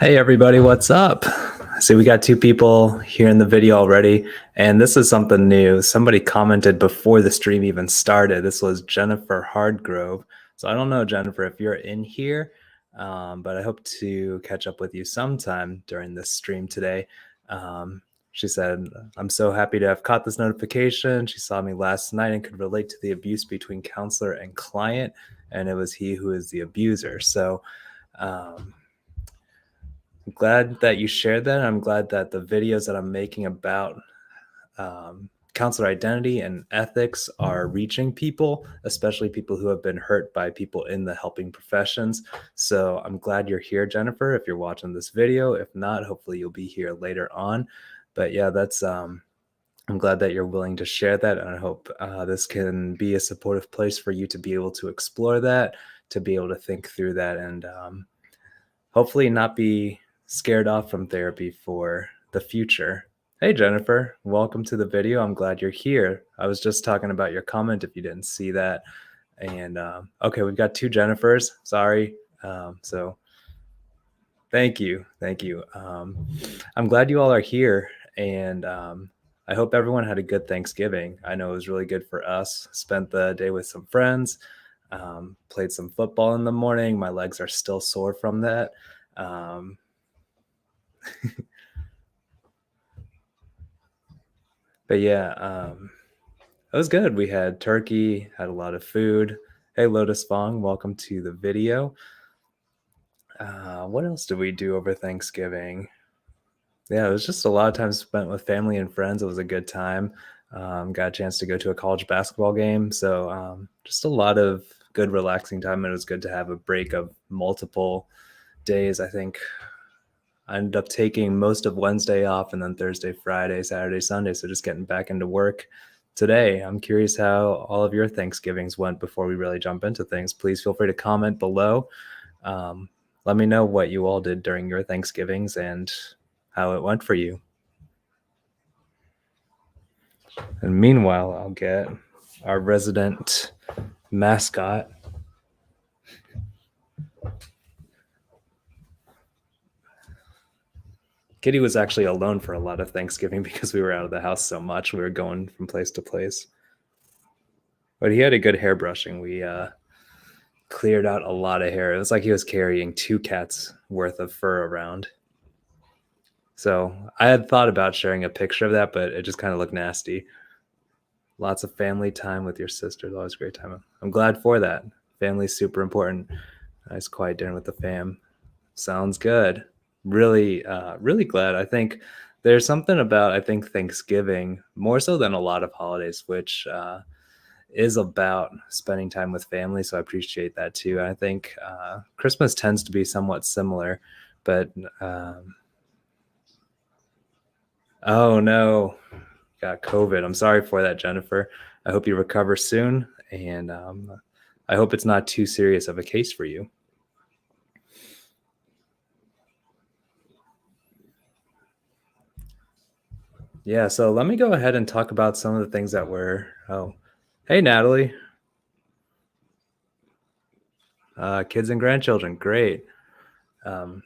Hey everybody, what's up? So we got two people here in the video already, and this is something new. Somebody commented before the stream even started. This was Jennifer Hardgrove. So I don't know, Jennifer, if you're in here, but I hope to catch up with you sometime during this stream today. She said, I'm so happy to have caught this notification. She saw me last night and could relate to the abuse between counselor and client, and it was he who is the abuser. So I'm glad that you shared that. I'm glad that the videos that I'm making about counselor identity and ethics are reaching people, especially people who have been hurt by people in the helping professions. So I'm glad you're here, Jennifer, if you're watching this video. If not, hopefully you'll be here later on. But yeah, I'm glad that you're willing to share that. And I hope this can be a supportive place for you to be able to explore that, to be able to think through that, and hopefully not be scared off from therapy for the future. Hey, Jennifer, welcome to the video. I'm glad you're here. I was just talking about your comment if you didn't see that. And okay, we've got two Jennifers. Sorry. So thank you. Thank you. I'm glad you all are here. And I hope everyone had a good Thanksgiving. I know it was really good for us. Spent the day with some friends, played some football in the morning. My legs are still sore from that. But yeah, it was good. We had turkey, had a lot of food. Hey, Lotus Fong, welcome to the video. What else did we do over Thanksgiving? Yeah, it was just a lot of time spent with family and friends. It was a good time. Got a chance to go to a college basketball game. So just a lot of good, relaxing time. And it was good to have a break of multiple days. I think I ended up taking most of Wednesday off, and then Thursday, Friday, Saturday, Sunday. So just getting back into work today. I'm curious how all of your Thanksgivings went before we really jump into things. Please feel free to comment below. Let me know what you all did during your Thanksgivings and how it went for you. And meanwhile, I'll get our resident mascot. Kitty was actually alone for a lot of Thanksgiving because we were out of the house so much. We were going from place to place. But he had a good hair brushing. We cleared out a lot of hair. It was like he was carrying 2 cats worth of fur around. So I had thought about sharing a picture of that, but it just kind of looked nasty. Lots of family time with your sister is always a great time. I'm glad for that. Family's super important. Nice quiet dinner with the fam. Sounds good. Really, really glad. I think there's something about, I think, Thanksgiving, more so than a lot of holidays, which is about spending time with family. So I appreciate that too. I think Christmas tends to be somewhat similar, but oh no, got COVID. I'm sorry for that, Jennifer. I hope you recover soon, and I hope it's not too serious of a case for you. Yeah, so let me go ahead and talk about some of the things that were. Oh, hey, Natalie. Kids and grandchildren, great. Well,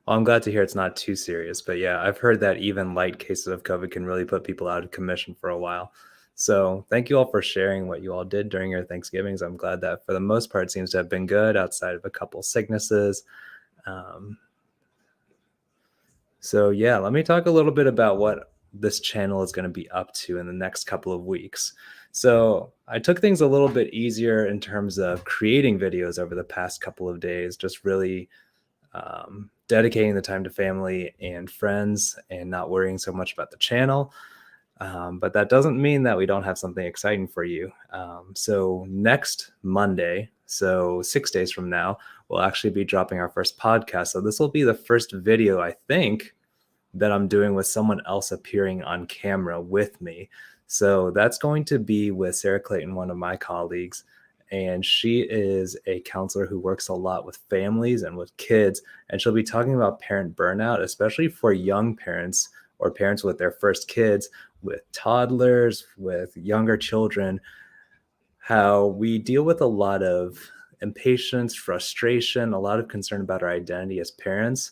I'm glad to hear it's not too serious, but yeah, I've heard that even light cases of COVID can really put people out of commission for a while. So thank you all for sharing what you all did during your Thanksgivings. I'm glad that for the most part it seems to have been good outside of a couple sicknesses. So yeah, let me talk a little bit about what this channel is going to be up to in the next couple of weeks. So I took things a little bit easier in terms of creating videos over the past couple of days, just really dedicating the time to family and friends and not worrying so much about the channel. But that doesn't mean that we don't have something exciting for you. So next Monday, so 6 days from now, we'll actually be dropping our first podcast. So this will be the first video, I think, that I'm doing with someone else appearing on camera with me. So that's going to be with Sarah Clayton, one of my colleagues. And she is a counselor who works a lot with families and with kids. And she'll be talking about parent burnout, especially for young parents or parents with their first kids, with toddlers, with younger children, how we deal with a lot of impatience, frustration, a lot of concern about our identity as parents,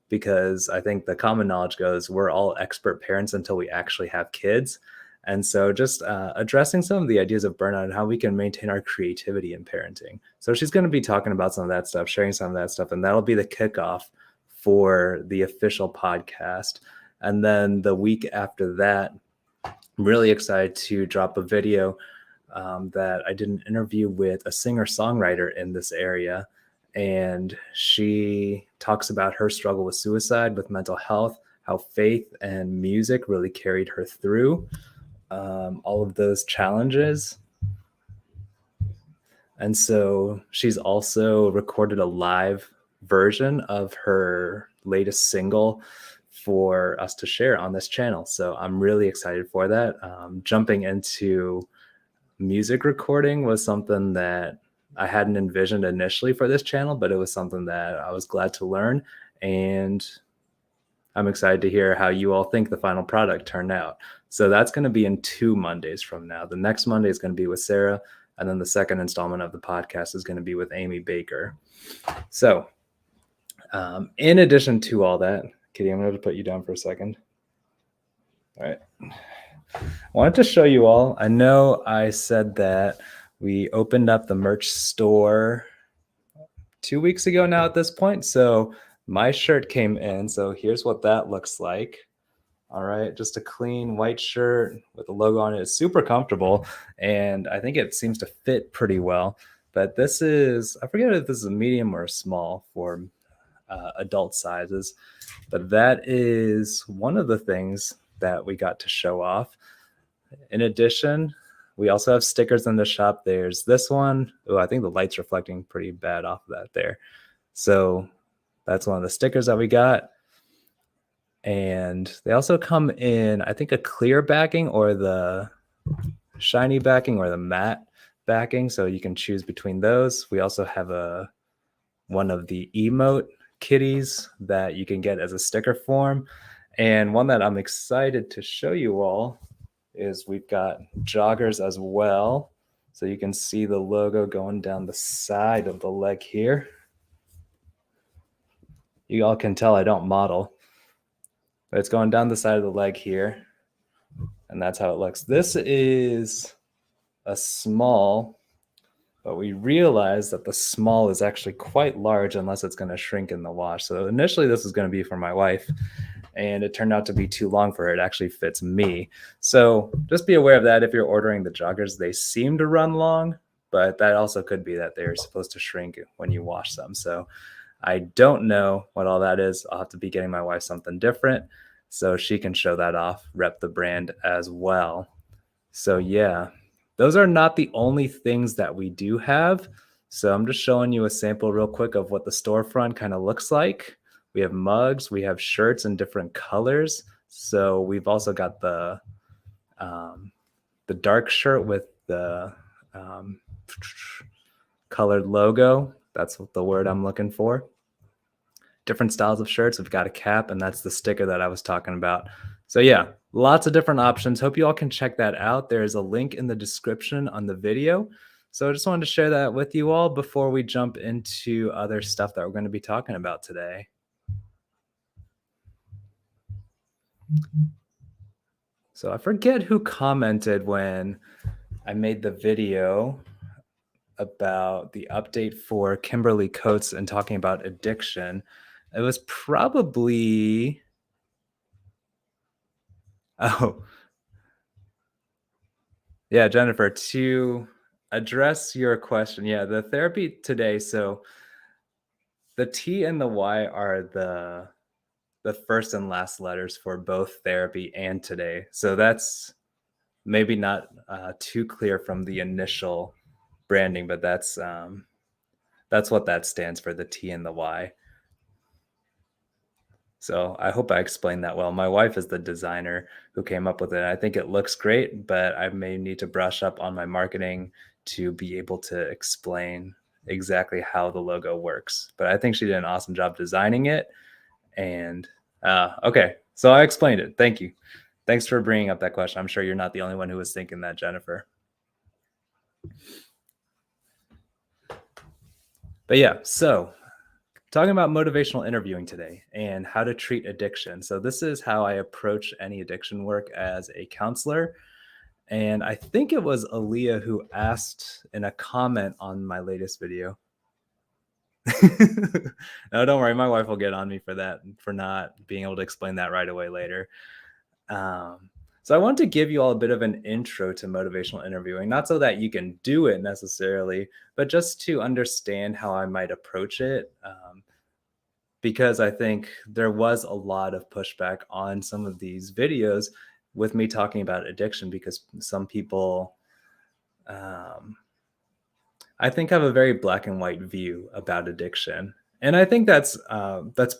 because I think the common knowledge goes we're all expert parents until we actually have kids. And so just addressing some of the ideas of burnout and how we can maintain our creativity in parenting. So she's going to be talking about some of that stuff, sharing some of that stuff, and that'll be the kickoff for the official podcast. And then the week after that, I'm really excited to drop a video that I did an interview with a singer-songwriter in this area. And she talks about her struggle with suicide, with mental health, how faith and music really carried her through all of those challenges. And so she's also recorded a live version of her latest single for us to share on this channel. So I'm really excited for that. Jumping into music recording was something that I hadn't envisioned initially for this channel, but it was something that I was glad to learn. And I'm excited to hear how you all think the final product turned out. So that's going to be in 2 Mondays from now. The next Monday is going to be with Sarah. And then the second installment of the podcast is going to be with Amy Baker. So in addition to all that, Kitty, I'm going to put you down for a second. All right. I wanted to show you all. I know I said that we opened up the merch store 2 weeks ago now at this point. So my shirt came in. So here's what that looks like. All right, just a clean white shirt with a logo on it. It's super comfortable, and I think it seems to fit pretty well. But this is, I forget if this is a medium or a small for adult sizes, but that is one of the things that we got to show off. In addition, we also have stickers in the shop. There's this one. Oh, I think the light's reflecting pretty bad off of that there. So that's one of the stickers that we got. And they also come in, I think, a clear backing or the shiny backing or the matte backing. So you can choose between those. We also have one of the emote kitties that you can get as a sticker form. And one that I'm excited to show you all is we've got joggers as well. So you can see the logo going down the side of the leg here. You all can tell I don't model. But it's going down the side of the leg here. And that's how it looks. This is a small, but we realized that the small is actually quite large unless it's going to shrink in the wash. So initially this was going to be for my wife, and it turned out to be too long for her. It actually fits me. So just be aware of that if you're ordering the joggers. They seem to run long, but that also could be that they're supposed to shrink when you wash them. So I don't know what all that is. I'll have to be getting my wife something different so she can show that off, rep the brand as well. So yeah, those are not the only things that we do have. So I'm just showing you a sample real quick of what the storefront kind of looks like. We have mugs, we have shirts in different colors. So we've also got the dark shirt with the colored logo. That's the word I'm looking for. Different styles of shirts. We've got a cap, and that's the sticker that I was talking about. So yeah, lots of different options. Hope you all can check that out. There's a link in the description on the video. So I just wanted to share that with you all before we jump into other stuff that we're going to be talking about today. So I forget who commented when I made the video about the update for Kimberly Coates and talking about addiction. It was probably, yeah, Jennifer, to address your question. Yeah, the therapy today. So the T and the Y are the first and last letters for both therapy and today. So that's maybe not too clear from the initial branding, but that's what that stands for, the T and the Y. So I hope I explained that well. My wife is the designer who came up with it. I think it looks great, but I may need to brush up on my marketing to be able to explain exactly how the logo works. But I think she did an awesome job designing it. And okay, so I explained it. Thank you. Thanks for bringing up that question. I'm sure you're not the only one who was thinking that, Jennifer. But yeah, so talking about motivational interviewing today and how to treat addiction. So, this is how I approach any addiction work as a counselor. And I think it was Aaliyah who asked in a comment on my latest video. No, don't worry. My wife will get on me for that, for not being able to explain that right away later. Um, so I want to give you all a bit of an intro to motivational interviewing, not so that you can do it necessarily, but just to understand how I might approach it. Because I think there was a lot of pushback on some of these videos with me talking about addiction because some people, um, I think, have a very black and white view about addiction. And I think that's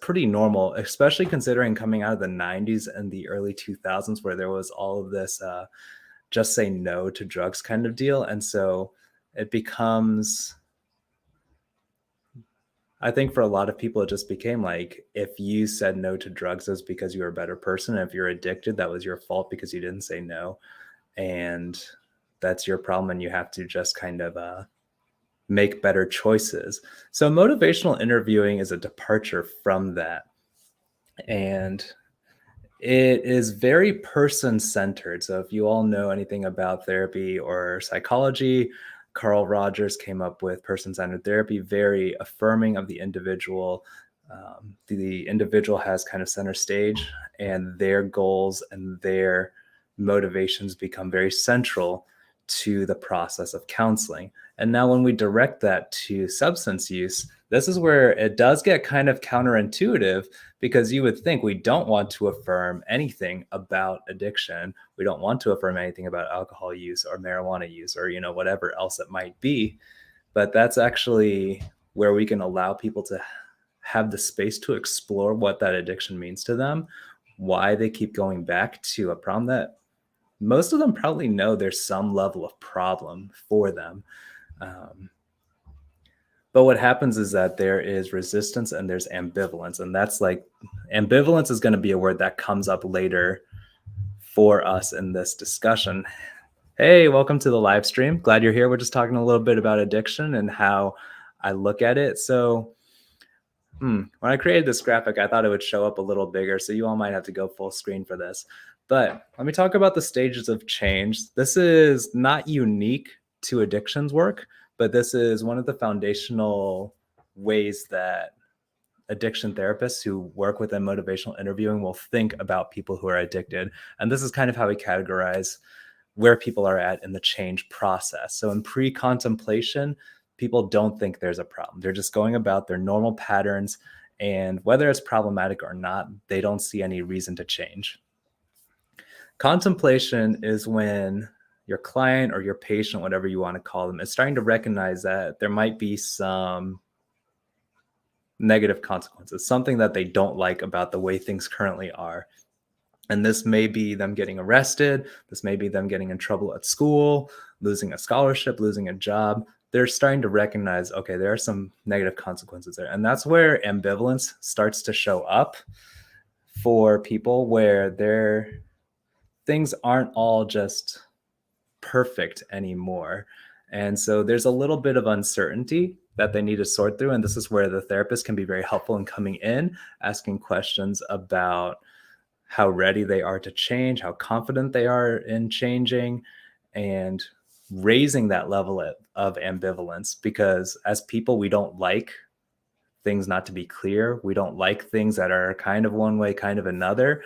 pretty normal, especially considering coming out of the '90s and the early 2000s, where there was all of this just say no to drugs kind of deal. And so it becomes, I think for a lot of people, it just became like if you said no to drugs, it's because you were a better person. And if you're addicted, that was your fault because you didn't say no. And that's your problem. And you have to just kind of make better choices. So, motivational interviewing is a departure from that. And it is very person centered. So, if you all know anything about therapy or psychology, Carl Rogers came up with person centered therapy, very affirming of the individual. The individual has kind of center stage, and their goals and their motivations become very central to the process of counseling. And now, when we direct that to substance use, this is where it does get kind of counterintuitive because you would think we don't want to affirm anything about addiction. We don't want to affirm anything about alcohol use or marijuana use or, whatever else it might be. But that's actually where we can allow people to have the space to explore what that addiction means to them, why they keep going back to a problem that most of them probably know there's some level of problem for them. Um, but what happens is that there is resistance and there's ambivalence. And that's like, ambivalence is going to be a word that comes up later for us in this discussion. Hey, welcome to the live stream. Glad you're here. We're just talking a little bit about addiction and how I look at it. So, when I created this graphic, I thought it would show up a little bigger. So you all might have to go full screen for this. But let me talk about the stages of change. This is not unique to addictions work, but this is one of the foundational ways that addiction therapists who work within motivational interviewing will think about people who are addicted. And this is kind of how we categorize where people are at in the change process. So in pre-contemplation, people don't think there's a problem. They're just going about their normal patterns. And whether it's problematic or not, they don't see any reason to change. Contemplation is when your client or your patient, whatever you want to call them, is starting to recognize that there might be some negative consequences, something that they don't like about the way things currently are. And this may be them getting arrested. This may be them getting in trouble at school, losing a scholarship, losing a job. They're starting to recognize, okay, there are some negative consequences there. And that's where ambivalence starts to show up for people, where their things aren't all just perfect anymore. And so there's a little bit of uncertainty that they need to sort through. And this is where the therapist can be very helpful in coming in, asking questions about how ready they are to change, how confident they are in changing, and raising that level of ambivalence. Because as people, we don't like things not to be clear. We don't like things that are kind of one way, kind of another.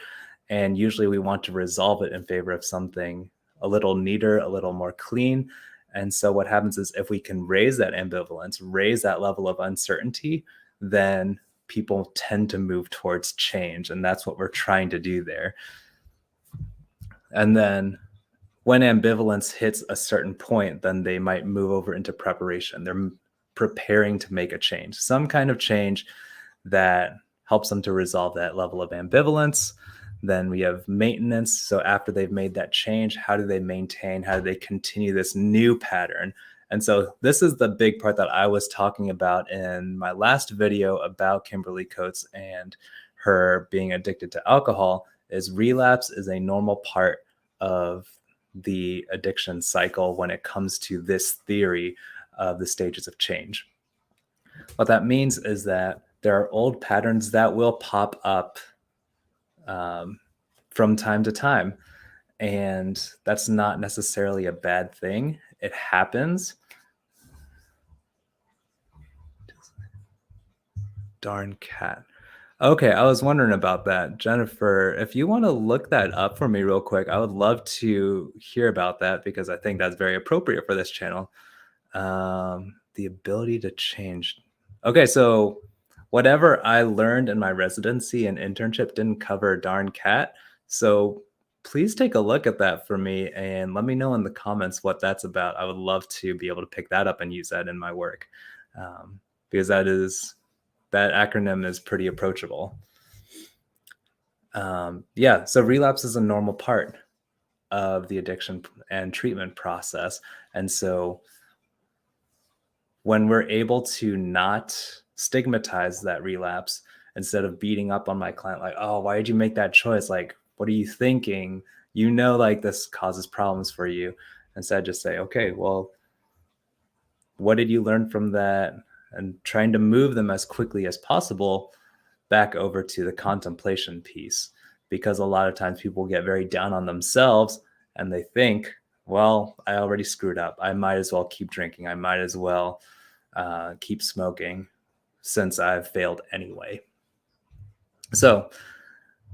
And usually we want to resolve it in favor of something a little neater, a little more clean. And so what happens is if we can raise that ambivalence, raise that level of uncertainty, then people tend to move towards change. And that's what we're trying to do there. And then when ambivalence hits a certain point, then they might move over into preparation. They're preparing to make a change, some kind of change that helps them to resolve that level of ambivalence. Then we have maintenance. So after they've made that change, how do they maintain? How do they continue this new pattern? And so this is the big part that I was talking about in my last video about Kimberly Coates and her being addicted to alcohol. Is relapse is a normal part of the addiction cycle when it comes to this theory of the stages of change. What that means is that there are old patterns that will pop up um, from time to time. And that's not necessarily a bad thing. It happens. Darn cat. Okay, I was wondering about that. Jennifer, if you want to look that up for me real quick, I would love to hear about that because I think that's very appropriate for this channel. The ability to change. Okay, so whatever I learned in my residency and internship didn't cover darn cat. So please take a look at that for me and let me know in the comments what that's about. I would love to be able to pick that up and use that in my work because that acronym is pretty approachable. Yeah, so relapse is a normal part of the addiction and treatment process. And so when we're able to not stigmatize that relapse instead of beating up on my client, like, oh, why did you make that choice? Like, what are you thinking? You know, like this causes problems for you. Instead, just say, okay, well, what did you learn from that? And trying to move them as quickly as possible back over to the contemplation piece. Because a lot of times people get very down on themselves and they think, well, I already screwed up. I might as well keep drinking. I might as well keep smoking since I've failed anyway. So,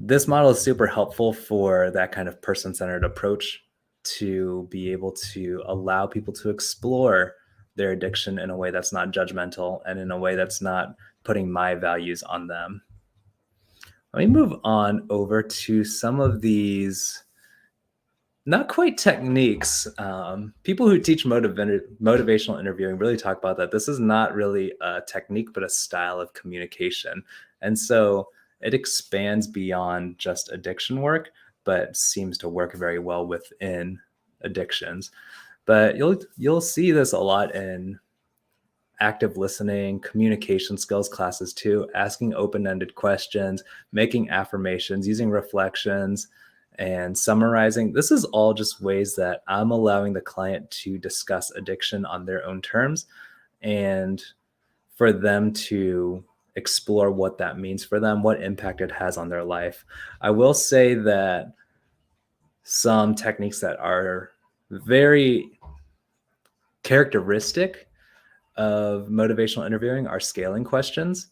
this model is super helpful for that kind of person centered approach to be able to allow people to explore their addiction in a way that's not judgmental and in a way that's not putting my values on them. Let me move on over to some of these not quite techniques. People who teach motivational interviewing really talk about that. This is not really a technique, but a style of communication. And so it expands beyond just addiction work, but seems to work very well within addictions. But you'll see this a lot in active listening, communication skills classes too, asking open-ended questions, making affirmations, using reflections, and summarizing. This is all just ways that I'm allowing the client to discuss addiction on their own terms and for them to explore what that means for them, what impact it has on their life. I will say that some techniques that are very characteristic of motivational interviewing are scaling questions.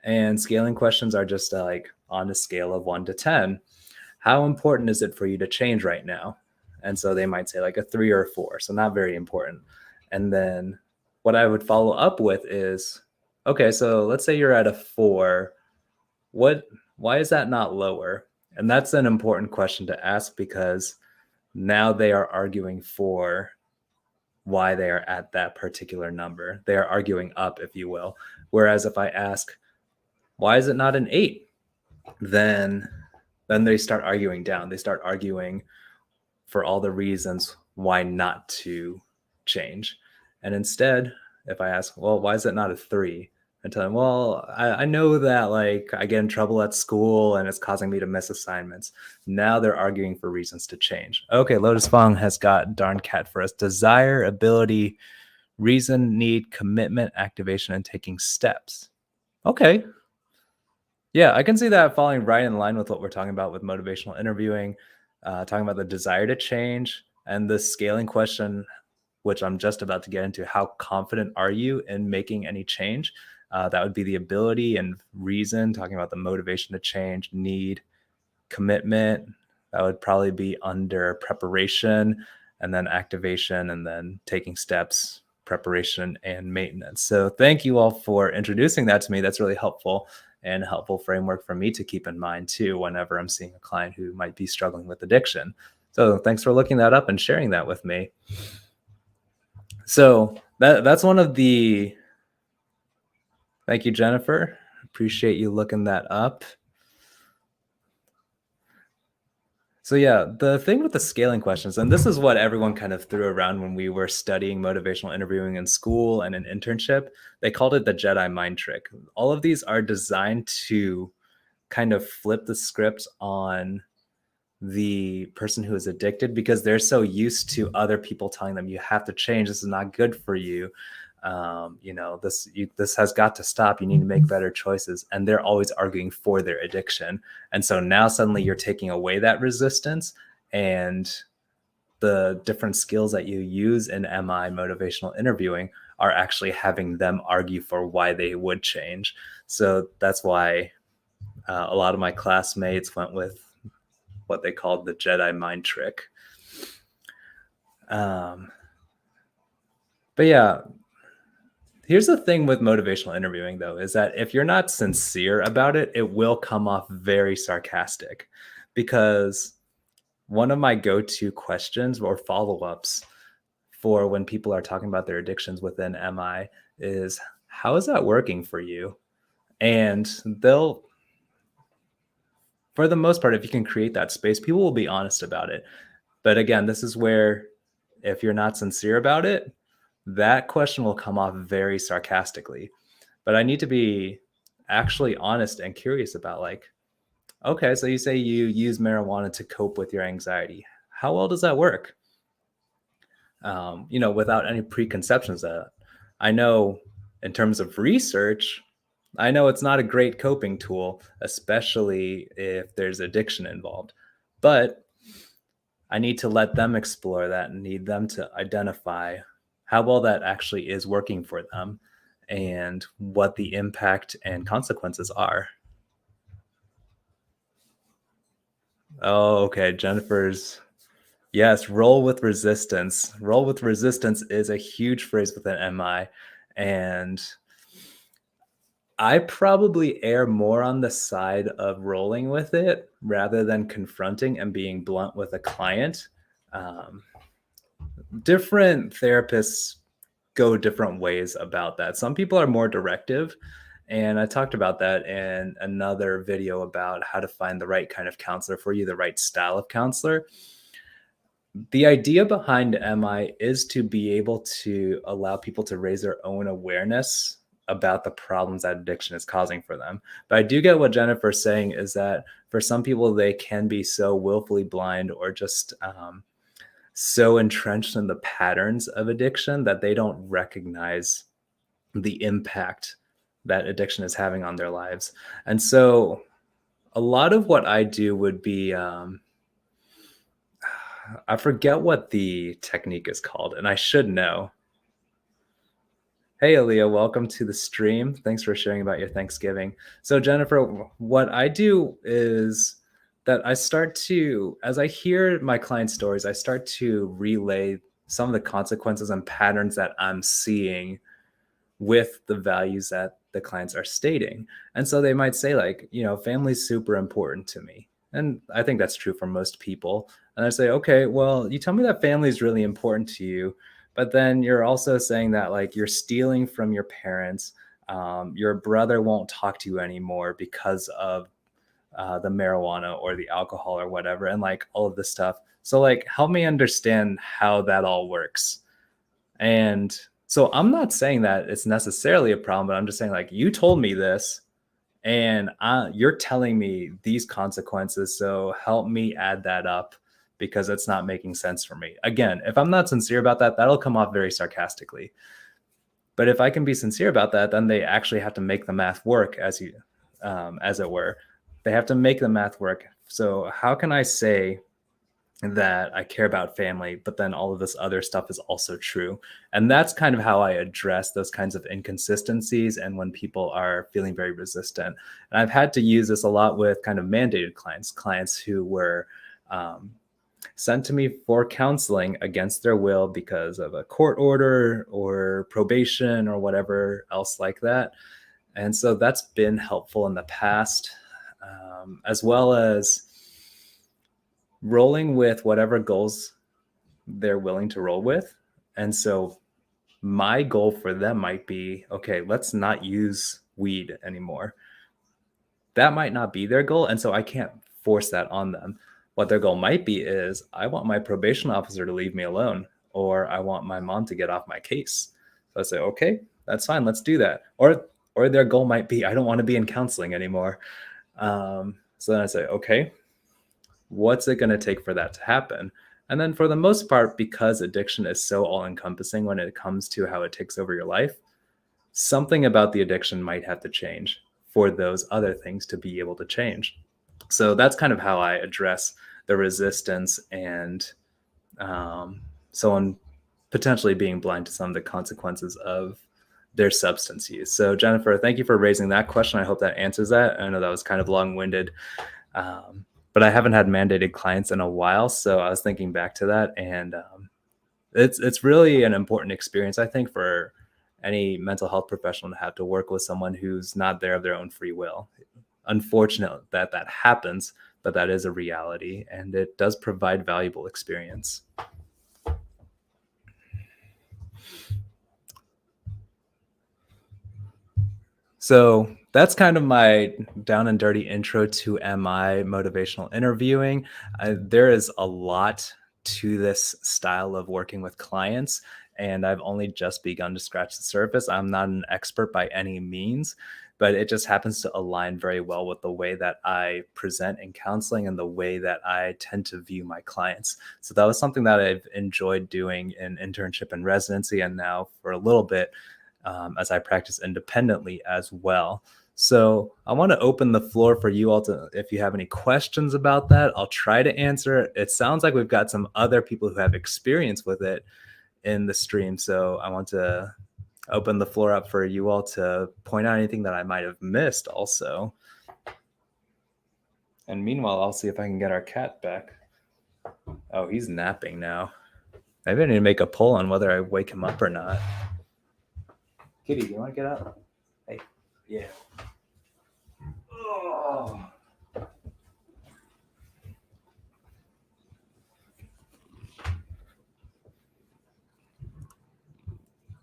And scaling questions are just like on a scale of 1 to 10. How important is it for you to change right now? And so they might say like a 3 or a 4. So not very important. And then what I would follow up with is, okay, so let's say you're at a 4. Why is that not lower? And that's an important question to ask because now they are arguing for why they are at that particular number. They are arguing up, if you will. Whereas if I ask, why is it not an 8? Then they start arguing down. They start arguing for all the reasons why not to change. And instead, if I ask, well, why is it not a 3? I tell them, well, I know that like I get in trouble at school and it's causing me to miss assignments. Now they're arguing for reasons to change. Okay, Lotus Fong has got darn cat for us. Desire, ability, reason, need, commitment, activation, and taking steps. Okay. Yeah, I can see that falling right in line with what we're talking about with motivational interviewing, talking about the desire to change and the scaling question, which I'm just about to get into. How confident are you in making any change? That would be the ability and reason, talking about the motivation to change, need, commitment. That would probably be under preparation and then activation and then taking steps, preparation and maintenance. So thank you all for introducing that to me. That's really helpful and a helpful framework for me to keep in mind too whenever I'm seeing a client who might be struggling with addiction. So thanks for looking that up and sharing that with me. So that's one of the, thank you, Jennifer. Appreciate you looking that up. So yeah, the thing with the scaling questions, and this is what everyone kind of threw around when we were studying motivational interviewing in school and an internship, they called it the Jedi mind trick. All of these are designed to kind of flip the script on the person who is addicted because they're so used to other people telling them you have to change, this is not good for you. This has got to stop. You need to make better choices. And they're always arguing for their addiction. And so now suddenly you're taking away that resistance, and the different skills that you use in MI, motivational interviewing, are actually having them argue for why they would change. So that's why a lot of my classmates went with what they called the Jedi mind trick. But yeah, here's the thing with motivational interviewing, though, is that if you're not sincere about it, it will come off very sarcastic. Because one of my go-to questions or follow-ups for when people are talking about their addictions within MI is, how is that working for you? And they'll, for the most part, if you can create that space, people will be honest about it. But again, this is where if you're not sincere about it, that question will come off very sarcastically. But I need to be actually honest and curious about, like, okay, so you say you use marijuana to cope with your anxiety. How well does that work? Without any preconceptions that I know in terms of research, I know it's not a great coping tool, especially if there's addiction involved. But I need to let them explore that and need them to identify how well that actually is working for them and what the impact and consequences are. Oh, okay. Jennifer's, yes, roll with resistance. Roll with resistance is a huge phrase within MI. And I probably err more on the side of rolling with it rather than confronting and being blunt with a client. Um, Different therapists go different ways about that. Some people are more directive. And I talked about that in another video about how to find the right kind of counselor for you, the right style of counselor. The idea behind MI is to be able to allow people to raise their own awareness about the problems that addiction is causing for them. But I do get what Jennifer's saying, is that for some people, they can be so willfully blind or just so entrenched in the patterns of addiction that they don't recognize the impact that addiction is having on their lives. And so a lot of what I do would be, I forget what the technique is called, and I should know. Hey, Aaliyah, welcome to the stream. Thanks for sharing about your Thanksgiving. So, Jennifer, what I do is that I start to, as I hear my client stories, I start to relay some of the consequences and patterns that I'm seeing with the values that the clients are stating. And so they might say, like, family's super important to me. And I think that's true for most people. And I say, okay, well, you tell me that family is really important to you, but then you're also saying that, like, you're stealing from your parents. Your brother won't talk to you anymore because of the marijuana or the alcohol or whatever, and like all of this stuff. So, like, help me understand how that all works. And so I'm not saying that it's necessarily a problem, but I'm just saying, like, you told me this, and you're telling me these consequences. So help me add that up, because it's not making sense for me. Again, if I'm not sincere about that, that'll come off very sarcastically. But if I can be sincere about that, then they actually have to make the math work, as it were. They have to make the math work. So how can I say that I care about family, but then all of this other stuff is also true? And that's kind of how I address those kinds of inconsistencies and when people are feeling very resistant. And I've had to use this a lot with kind of mandated clients who were sent to me for counseling against their will because of a court order or probation or whatever else like that. And so that's been helpful in the past, as well as rolling with whatever goals they're willing to roll with. And so my goal for them might be, okay, let's not use weed anymore. That might not be their goal. And so I can't force that on them. What their goal might be is, I want my probation officer to leave me alone, or I want my mom to get off my case. So I say, okay, that's fine. Let's do that. Or their goal might be, I don't want to be in counseling anymore. So then I say, okay, what's it going to take for that to happen? And then for the most part, because addiction is so all encompassing when it comes to how it takes over your life, something about the addiction might have to change for those other things to be able to change. So that's kind of how I address the resistance and someone potentially being blind to some of the consequences of their substance use. So, Jennifer, thank you for raising that question. I hope that answers that. I know that was kind of long winded, but I haven't had mandated clients in a while. So, I was thinking back to that. And it's really an important experience, I think, for any mental health professional to have to work with someone who's not there of their own free will. Unfortunate that that happens, but that is a reality, and it does provide valuable experience. So that's kind of my down and dirty intro to MI motivational interviewing. There is a lot to this style of working with clients, and I've only just begun to scratch the surface. I'm not an expert by any means, but it just happens to align very well with the way that I present in counseling and the way that I tend to view my clients. So that was something that I've enjoyed doing in internship and residency, and now for a little bit as I practice independently as well. So I want to open the floor for you all to, if you have any questions about that, I'll try to answer it. It sounds like we've got some other people who have experience with it in the stream. So I want to open the floor up for you all to point out anything that I might have missed also. And meanwhile, I'll see if I can get our cat back. Oh, he's napping now. Maybe I need to make a poll on whether I wake him up or not. Kitty, do you want to get up? Hey, yeah. Oh.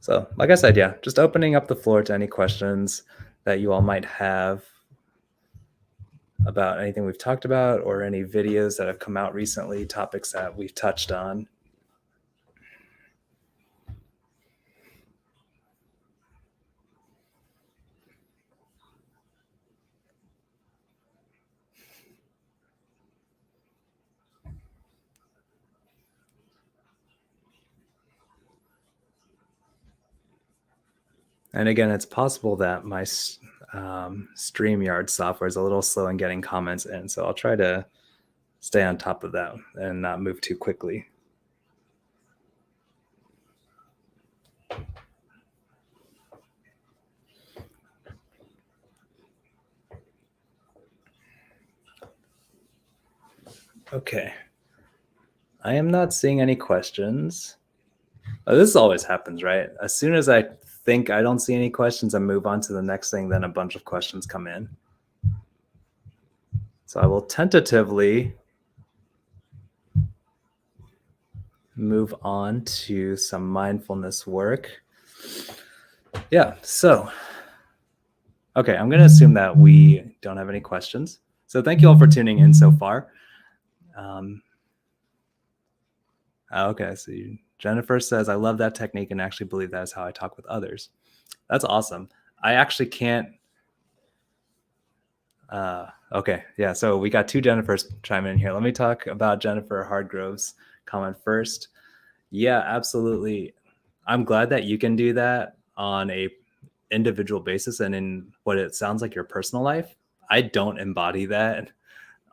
So, like I said, yeah, just opening up the floor to any questions that you all might have about anything we've talked about or any videos that have come out recently, topics that we've touched on. And again, it's possible that my StreamYard software is a little slow in getting comments in. So I'll try to stay on top of that and not move too quickly. Okay. I am not seeing any questions. This always happens, right? As soon as I think I don't see any questions, I move on to the next thing, then a bunch of questions come in. So I will tentatively move on to some mindfulness work. Yeah, so, okay, I'm going to assume that we don't have any questions. So thank you all for tuning in so far. Okay, so Jennifer says, I love that technique and actually believe that is how I talk with others. That's awesome. I actually can't. Okay, yeah, so we got two Jennifers chiming in here. Let me talk about Jennifer Hardgrove's comment first. Yeah, absolutely. I'm glad that you can do that on a individual basis and in what it sounds like your personal life. I don't embody that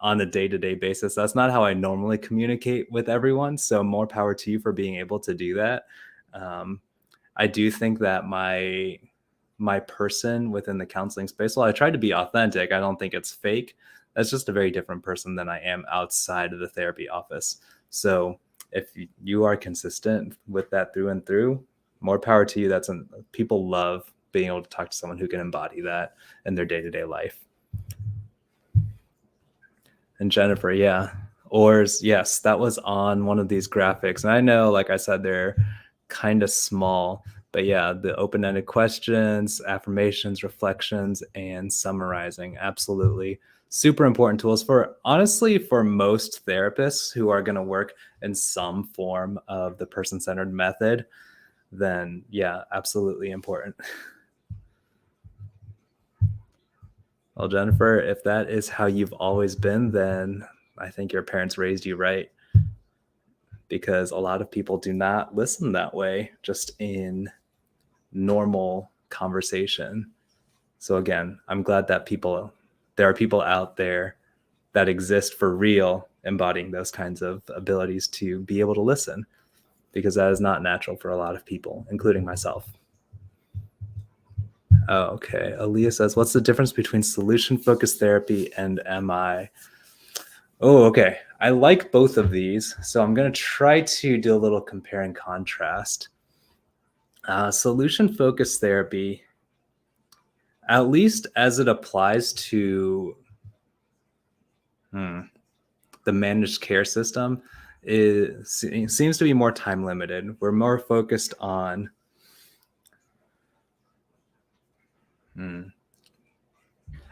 on a day-to-day basis. That's not how I normally communicate with everyone. So more power to you for being able to do that. I do think that my person within the counseling space, well, I try to be authentic. I don't think it's fake. That's just a very different person than I am outside of the therapy office. So if you are consistent with that through and through, more power to you. People love being able to talk to someone who can embody that in their day-to-day life. And Jennifer, yeah. Oars, yes, that was on one of these graphics. And I know, like I said, they're kind of small, but yeah, the open-ended questions, affirmations, reflections, and summarizing, absolutely. Super important tools for, honestly, for most therapists who are going to work in some form of the person-centered method, then yeah, absolutely important. Well, Jennifer, if that is how you've always been, then I think your parents raised you right. because a lot of people do not listen that way just in normal conversation. So again, I'm glad that there are people out there that exist for real embodying those kinds of abilities to be able to listen, because that is not natural for a lot of people, including myself. Oh, okay. Aaliyah says, what's the difference between solution focused therapy and MI? Oh, okay. I like both of these. So I'm going to try to do a little compare and contrast. Solution focused therapy, at least as it applies to hmm, the managed care system, seems to be more time limited. We're more focused on.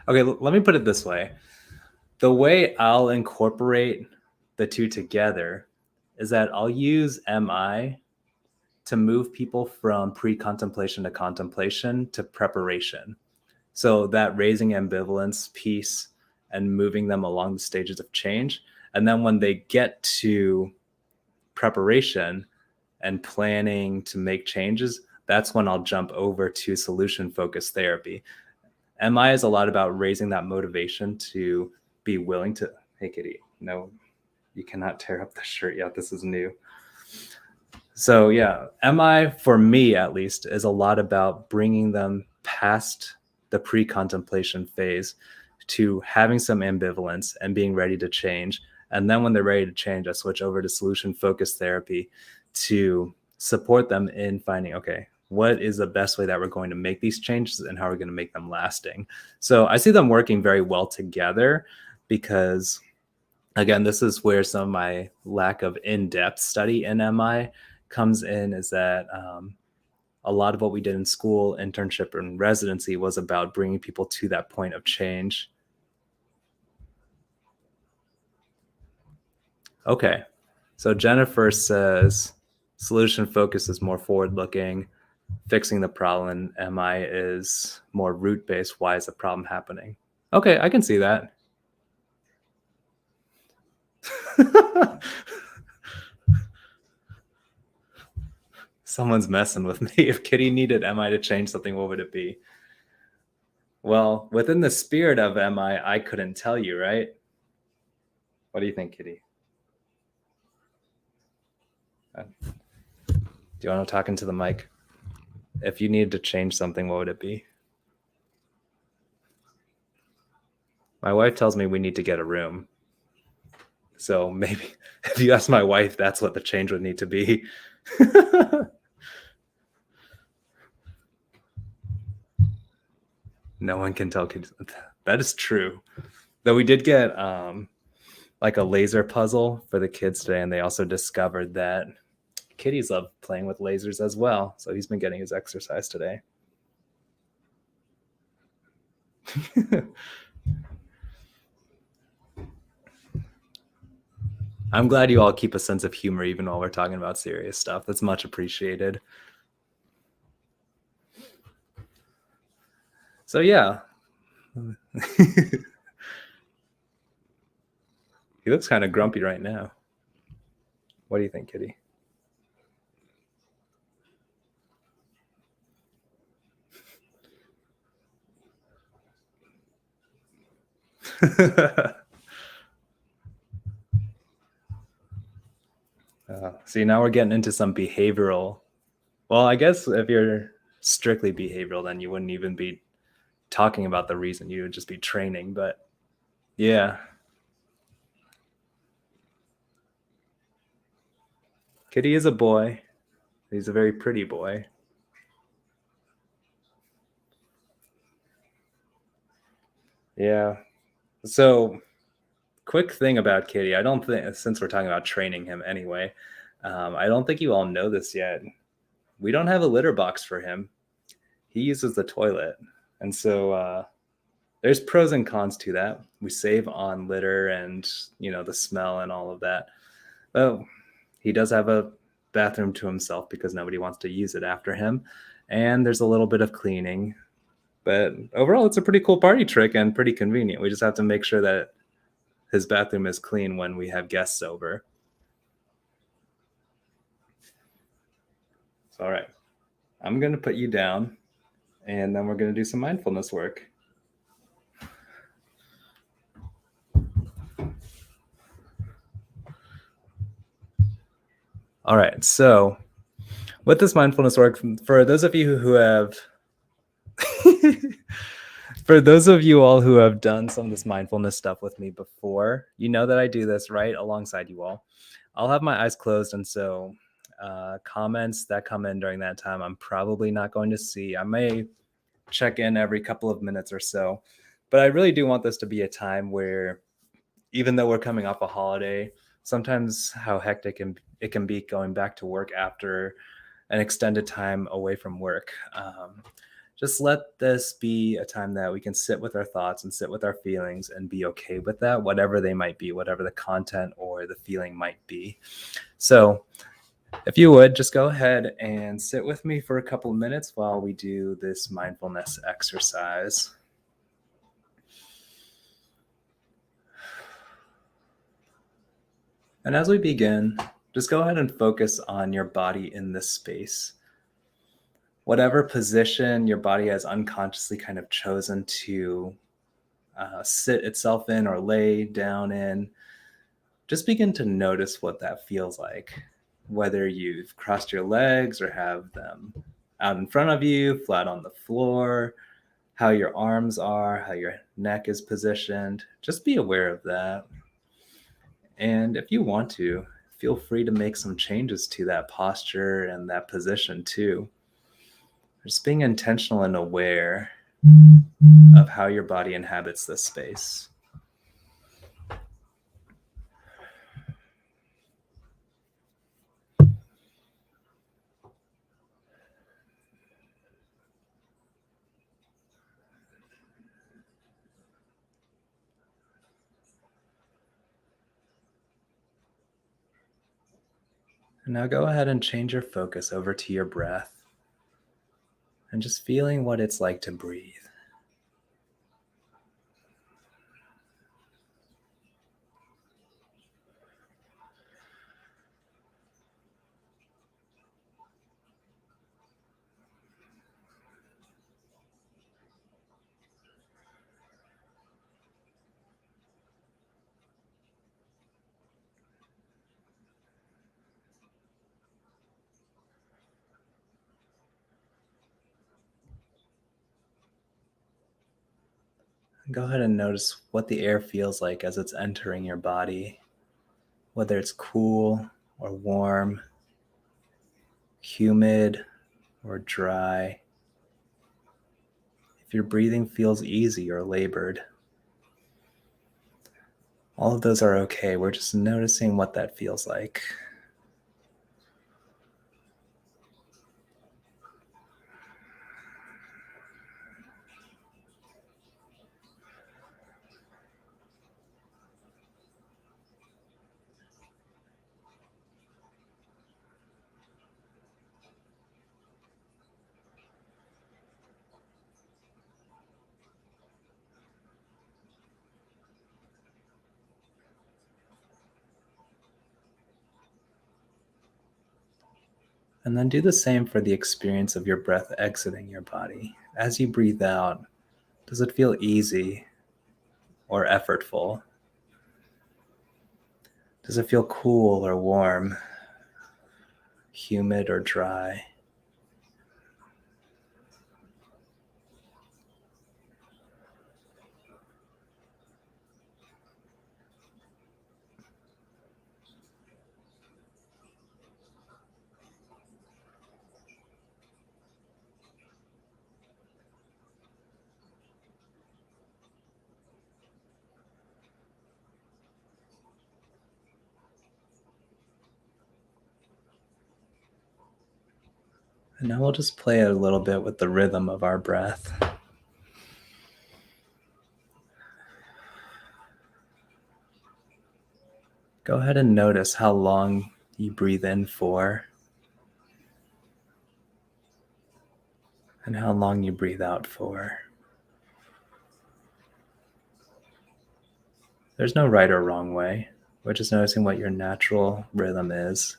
Okay, let me put it this way. The way I'll incorporate the two together is that I'll use MI to move people from pre-contemplation to contemplation to preparation. So that raising ambivalence piece and moving them along the stages of change. And then when they get to preparation and planning to make changes, that's when I'll jump over to solution focused therapy. MI is a lot about raising that motivation to be willing to, hey, Kitty, no, you cannot tear up the shirt yet. This is new. So yeah, MI for me at least is a lot about bringing them past the pre-contemplation phase to having some ambivalence and being ready to change. And then when they're ready to change, I switch over to solution focused therapy to support them in finding, okay, what is the best way that we're going to make these changes and how we're going to make them lasting. So I see them working very well together because, again, this is where some of my lack of in-depth study in MI comes in, is that a lot of what we did in school, internship, and residency was about bringing people to that point of change. Okay. So Jennifer says solution focus is more forward looking, fixing the problem, and MI is more root based. Why is the problem happening? Okay, I can see that. Someone's messing with me. If Kitty needed MI to change something, what would it be? Well, within the spirit of MI, I couldn't tell you, right? What do you think, Kitty? Do you want to talk into the mic? If you needed to change something, what would it be? My wife tells me we need to get a room. So maybe if you ask my wife, that's what the change would need to be. No one can tell kids. That is true. Though we did get like a laser puzzle for the kids today, and they also discovered that kitties love playing with lasers as well. So he's been getting his exercise today. I'm glad you all keep a sense of humor even while we're talking about serious stuff. That's much appreciated. So yeah. He looks kind of grumpy right now. What do you think, Kitty? See, now we're getting into some behavioral. Well, I guess if you're strictly behavioral, then you wouldn't even be talking about the reason. You would just be training. But yeah. Kitty is a boy. He's a very pretty boy. Yeah. So, quick thing about Kitty. I don't think, since we're talking about training him anyway, I don't think you all know this yet. We don't have a litter box for him. He uses the toilet. And so there's pros and cons to that. We save on litter and, the smell and all of that. Oh, he does have a bathroom to himself because nobody wants to use it after him. And there's a little bit of cleaning. But overall, it's a pretty cool party trick and pretty convenient. We just have to make sure that his bathroom is clean when we have guests over. All right. I'm going to put you down, and then we're going to do some mindfulness work. All right. So, with this mindfulness work, for those of you who have for those of you all who have done some of this mindfulness stuff with me before, you know that I do this right alongside you all. I'll have my eyes closed, and so comments that come in during that time, I'm probably not going to see. I may check in every couple of minutes or so, but I really do want this to be a time where, even though we're coming off a holiday, sometimes how hectic it can be going back to work after an extended time away from work. Just let this be a time that we can sit with our thoughts and sit with our feelings and be okay with that, whatever they might be, whatever the content or the feeling might be. So, if you would, just go ahead and sit with me for a couple of minutes while we do this mindfulness exercise. And as we begin, just go ahead and focus on your body in this space. Whatever position your body has unconsciously kind of chosen to sit itself in or lay down in, just begin to notice what that feels like. Whether you've crossed your legs or have them out in front of you, flat on the floor, how your arms are, how your neck is positioned, just be aware of that. And if you want to, feel free to make some changes to that posture and that position too. Just being intentional and aware of how your body inhabits this space. And now go ahead and change your focus over to your breath and just feeling what it's like to breathe. Go ahead and notice what the air feels like as it's entering your body, whether it's cool or warm, humid or dry. If your breathing feels easy or labored, all of those are okay. We're just noticing what that feels like. And then do the same for the experience of your breath exiting your body. As you breathe out, does it feel easy or effortful? Does it feel cool or warm, humid or dry? And now we'll just play a little bit with the rhythm of our breath. Go ahead and notice how long you breathe in for and how long you breathe out for. There's no right or wrong way. We're just noticing what your natural rhythm is.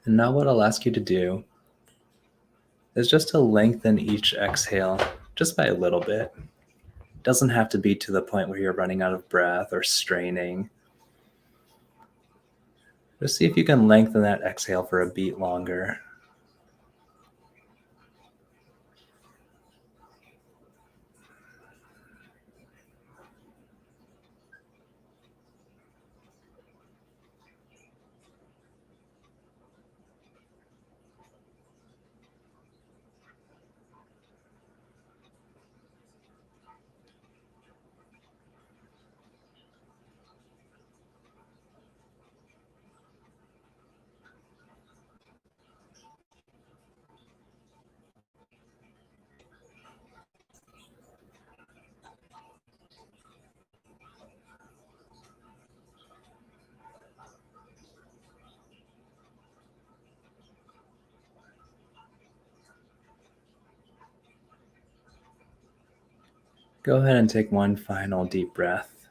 And now what I'll ask you to do is just to lengthen each exhale just by a little bit. It doesn't have to be to the point where you're running out of breath or straining. Just see if you can lengthen that exhale for a beat longer. Go ahead and take one final deep breath.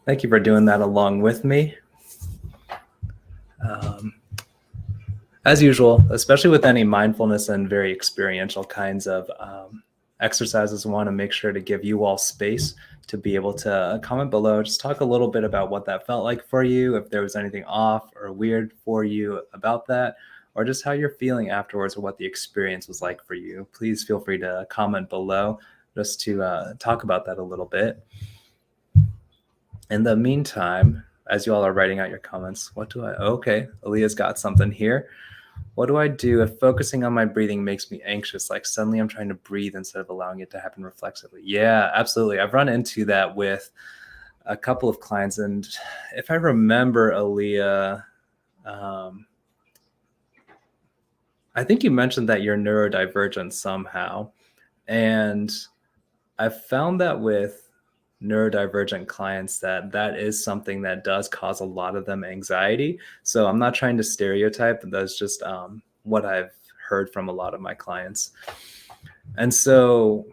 Thank you for doing that along with me. Um, as usual, especially with any mindfulness and very experiential kinds of exercises, I want to make sure to give you all space to be able to comment below. Just talk a little bit about what that felt like for you, if there was anything off or weird for you about that, or just how you're feeling afterwards or what the experience was like for you. Please feel free to comment below just to talk about that a little bit. In the meantime, as you all are writing out your comments, okay, Aaliyah's got something here. What do I do if focusing on my breathing makes me anxious? Like suddenly I'm trying to breathe instead of allowing it to happen reflexively. Yeah, absolutely. I've run into that with a couple of clients. And if I remember, Aaliyah, I think you mentioned that you're neurodivergent somehow. And I've found that with neurodivergent clients that is something that does cause a lot of them anxiety. So I'm not trying to stereotype, but that's just what I've heard from a lot of my clients. And so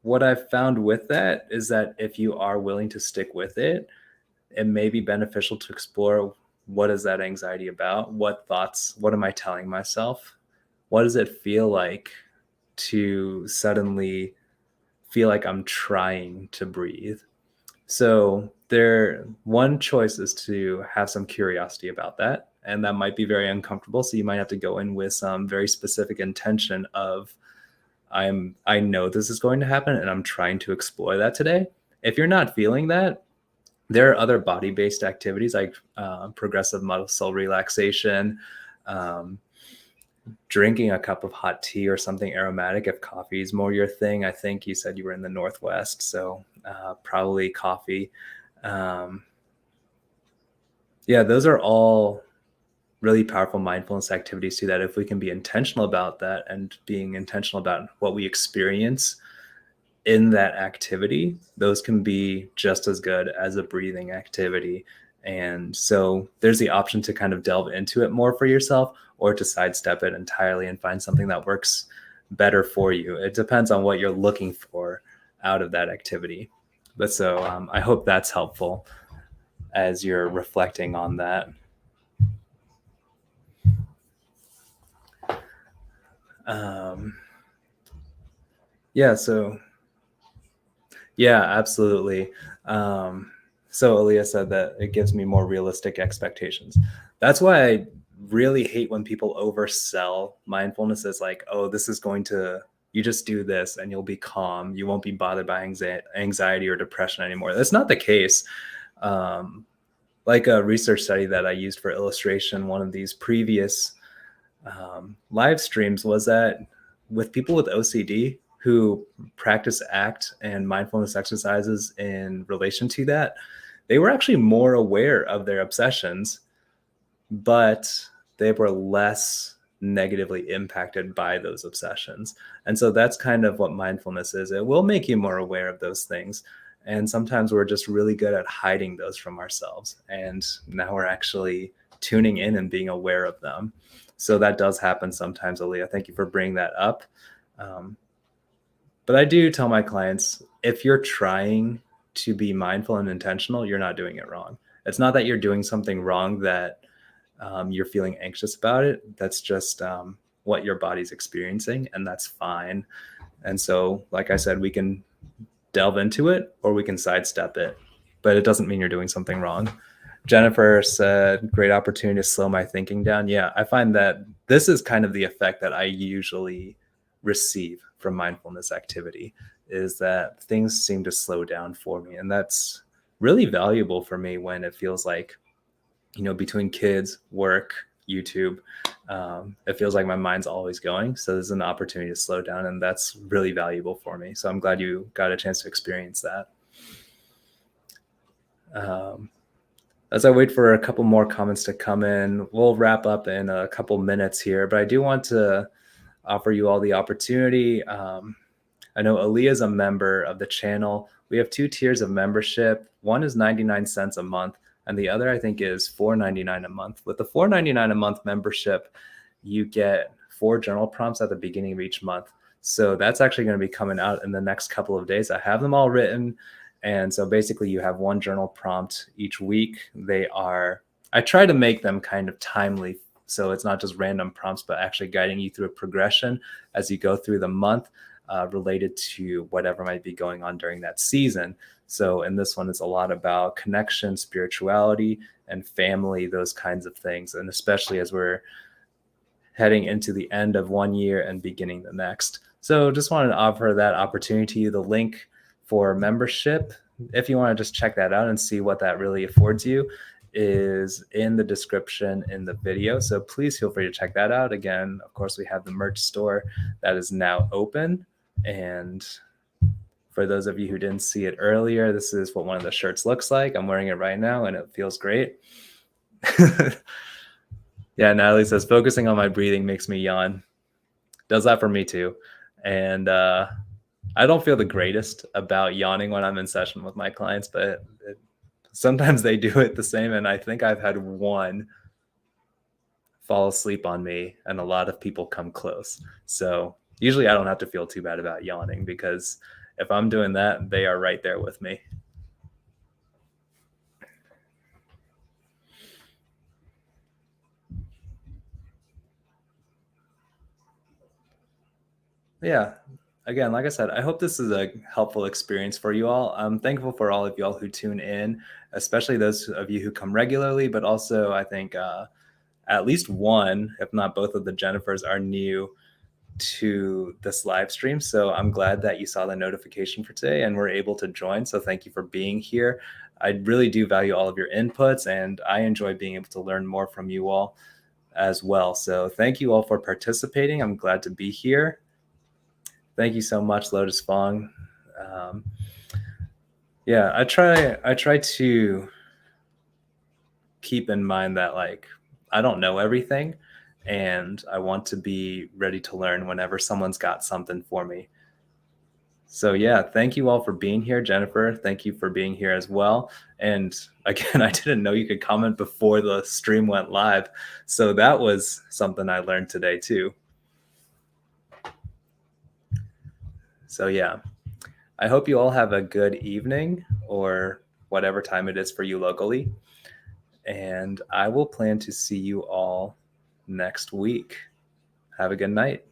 what I've found with that is that if you are willing to stick with it, it may be beneficial to explore, what is that anxiety about? What thoughts, what am I telling myself? What does it feel like to suddenly feel like I'm trying to breathe? So one choice is to have some curiosity about that. And that might be very uncomfortable. So you might have to go in with some very specific intention of, I know this is going to happen and I'm trying to explore that today. If you're not feeling that, there are other body-based activities like progressive muscle relaxation, um, drinking a cup of hot tea or something aromatic if coffee is more your thing. I think you said you were in the Northwest, so probably coffee. Um, yeah, those are all really powerful mindfulness activities too, that if we can be intentional about that and being intentional about what we experience in that activity, those can be just as good as a breathing activity. And so there's the option to kind of delve into it more for yourself or to sidestep it entirely and find something that works better for you. It depends on what you're looking for out of that activity. But so I hope that's helpful as you're reflecting on that. Um, yeah, so yeah, absolutely. So Aaliyah said that it gives me more realistic expectations. That's why I really hate when people oversell mindfulness as like, oh, this is going to, you just do this and you'll be calm. You won't be bothered by anxiety or depression anymore. That's not the case. Um, like a research study that I used for illustration, one of these previous live streams was that with people with OCD who practice ACT and mindfulness exercises in relation to that, they were actually more aware of their obsessions, but they were less negatively impacted by those obsessions. And so that's kind of what mindfulness is. It will make you more aware of those things. And sometimes we're just really good at hiding those from ourselves. And now we're actually tuning in and being aware of them. So that does happen sometimes, Aaliyah. Thank you for bringing that up. Um, But I do tell my clients, if you're trying to be mindful and intentional, you're not doing it wrong. It's not that you're doing something wrong that you're feeling anxious about it. That's just what your body's experiencing, and that's fine. And so, like I said, we can delve into it or we can sidestep it, but it doesn't mean you're doing something wrong. Jennifer said, great opportunity to slow my thinking down. Yeah, I find that this is kind of the effect that I usually receive from mindfulness activity is that things seem to slow down for me. And that's really valuable for me when it feels like, between kids, work, YouTube, it feels like my mind's always going. So there's an opportunity to slow down, and that's really valuable for me. So I'm glad you got a chance to experience that. Um, as I wait for a couple more comments to come in, we'll wrap up in a couple minutes here, but I do want to offer you all the opportunity. I know Aaliyah is a member of the channel. We have two tiers of membership. One is 99 cents a month, and the other I think is $4.99 a month. With the $4.99 a month membership, you get 4 journal prompts at the beginning of each month. So that's actually going to be coming out in the next couple of days. I have them all written. And so basically you have one journal prompt each week. I try to make them kind of timely. So it's not just random prompts, but actually guiding you through a progression as you go through the month related to whatever might be going on during that season. So in this one, it's a lot about connection, spirituality, and family, those kinds of things. And especially as we're heading into the end of one year and beginning the next. So just wanted to offer that opportunity to you. The link for membership, if you want to just check that out and see what that really affords you, is in the description in the video. So please feel free to check that out. Again, of course, we have the merch store that is now open. And for those of you who didn't see it earlier, this is what one of the shirts looks like. I'm wearing it right now and it feels great. Yeah, Natalie says, focusing on my breathing makes me yawn. Does that for me too. And I don't feel the greatest about yawning when I'm in session with my clients, but sometimes they do it the same. And I think I've had one fall asleep on me and a lot of people come close. So usually I don't have to feel too bad about yawning because if I'm doing that, they are right there with me. Yeah. Again, like I said, I hope this is a helpful experience for you all. I'm thankful for all of y'all who tune in, especially those of you who come regularly, but also I think at least one, if not both of the Jennifers are new to this live stream. So I'm glad that you saw the notification for today and were able to join. So thank you for being here. I really do value all of your inputs and I enjoy being able to learn more from you all as well. So thank you all for participating. I'm glad to be here. Thank you so much, Lotus Fong. Um, yeah, I try to keep in mind that like I don't know everything and I want to be ready to learn whenever someone's got something for me. So yeah, thank you all for being here, Jennifer. Thank you for being here as well. And again, I didn't know you could comment before the stream went live. So that was something I learned today too. So yeah, I hope you all have a good evening or whatever time it is for you locally. And I will plan to see you all next week. Have a good night.